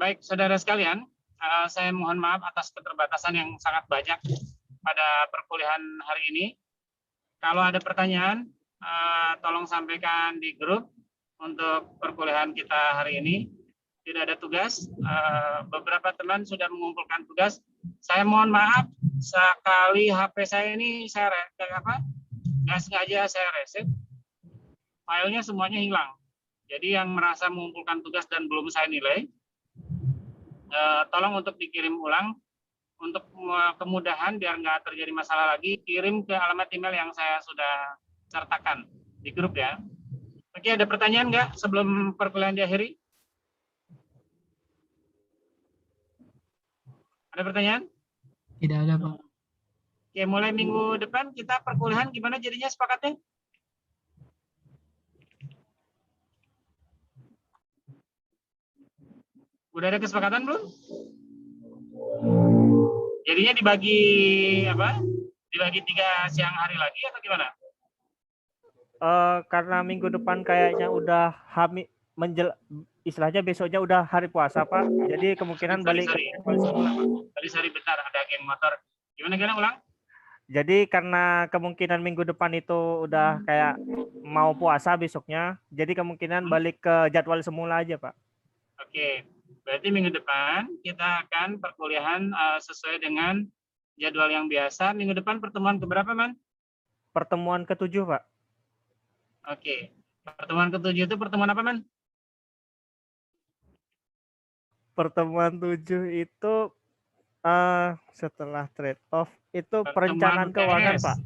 Baik, saudara sekalian, saya mohon maaf atas keterbatasan yang sangat banyak pada perkuliahan hari ini. Kalau ada pertanyaan, tolong sampaikan di grup untuk perkuliahan kita hari ini. Tidak ada tugas, beberapa teman sudah mengumpulkan tugas. Saya mohon maaf, sekali HP saya ini saya nggak sengaja saya reset, filenya semuanya hilang. Jadi yang merasa mengumpulkan tugas dan belum saya nilai, tolong untuk dikirim ulang. Untuk kemudahan biar nggak terjadi masalah lagi, kirim ke alamat email yang saya sudah sertakan di grup ya. Oke, ada pertanyaan nggak sebelum perkuliahan diakhiri? Ada pertanyaan? Tidak ada, Pak. Oke, mulai minggu depan kita perkuliahan gimana jadinya sepakatnya? Udah ada kesepakatan belum? Jadinya dibagi apa? Dibagi 3 siang hari lagi atau gimana? Karena minggu depan kayaknya udah istilahnya besoknya udah hari puasa Pak. Jadi kemungkinan balik ke jadwal semula, Pak. Sorry, bentar, ada geng motor. Gimana ulang? Jadi karena kemungkinan minggu depan itu udah kayak mau puasa besoknya, jadi kemungkinan balik ke jadwal semula aja Pak. Oke, berarti minggu depan kita akan perkuliahan sesuai dengan jadwal yang biasa. Minggu depan pertemuan keberapa, Man? Pertemuan ke-7 Pak. Oke, pertemuan ke-7 itu pertemuan apa, Man? Pertemuan 7 itu setelah trade off itu Pertemuan perencanaan keuangan UTS. Pak.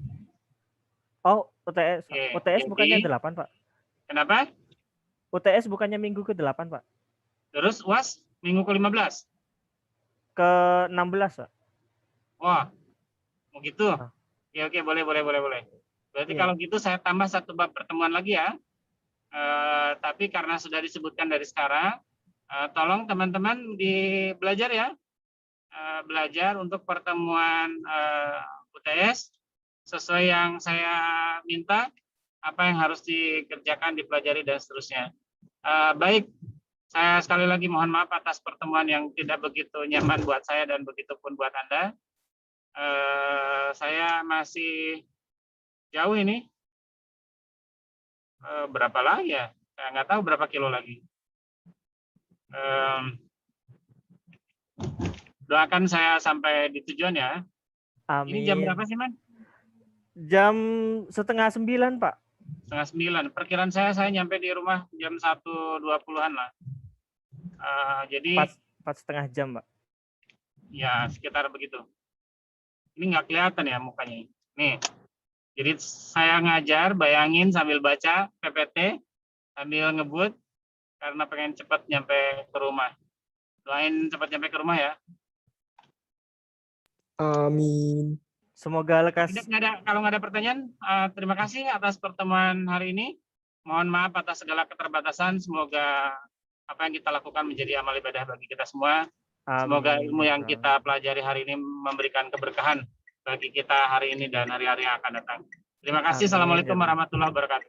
Oh, UTS. Oke, UTS jadi- bukannya 8 Pak. Kenapa? UTS bukannya minggu ke-8 Pak. Terus UAS minggu ke-15. Ke-16 Pak. Wah, mau gitu? Ah. Oke, boleh. Berarti Iya. kalau gitu saya tambah 1 bab pertemuan lagi ya. Tapi karena sudah disebutkan dari sekarang, tolong teman-teman belajar ya. Belajar untuk pertemuan UTS sesuai yang saya minta, apa yang harus dikerjakan, dipelajari, dan seterusnya. Baik, saya sekali lagi mohon maaf atas pertemuan yang tidak begitu nyaman buat saya dan begitu pun buat Anda. Saya masih jauh ini. Berapa lagi ya? Saya nggak tahu berapa kilo lagi. Doakan saya sampai di tujuan ya. Amin. Ini jam berapa sih, Man? Jam 8:30 Pak. 8:30. Perkiraan saya nyampe di rumah jam 1.20-an lah. Jadi Pas setengah jam Pak. ya sekitar begitu. Ini nggak kelihatan ya mukanya. Nih, jadi saya ngajar, bayangin sambil baca PPT, sambil ngebut, karena pengen cepat nyampe ke rumah. Doain cepat nyampe ke rumah ya. Amin. Semoga lekas. Kalau nggak ada pertanyaan, terima kasih atas pertemuan hari ini. Mohon maaf atas segala keterbatasan. Semoga apa yang kita lakukan menjadi amal ibadah bagi kita semua. Semoga Amin. ilmu yang kita pelajari hari ini memberikan keberkahan bagi kita hari ini dan hari-hari yang akan datang. Terima kasih. Amin. Assalamualaikum warahmatullahi wabarakatuh.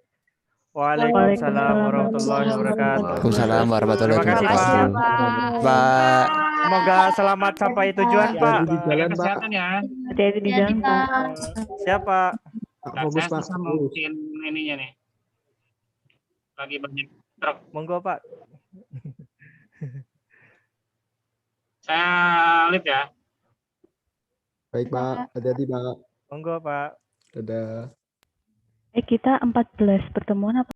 Waalaikumsalam warahmatullahi wabarakatuh. Waalaikumsalam warahmatullahi Terima kasih, wabarakatuh. Pak. Pak. Semoga selamat sampai tujuan Pak. Hati-hati di jalan, Jaga Pak. kesehatan ya. Hati-hati di jalan, Pak. Siapa? Pak, Nah, fokus, saya Pak. susah Fokus. mungkin ininya nih. Lagi banyak truk. Monggo Pak. Saya lihat ya. Baik, Pak. Hati-hati, Pak. Monggo Pak. Dadah. Kita 14 pertemuan apa?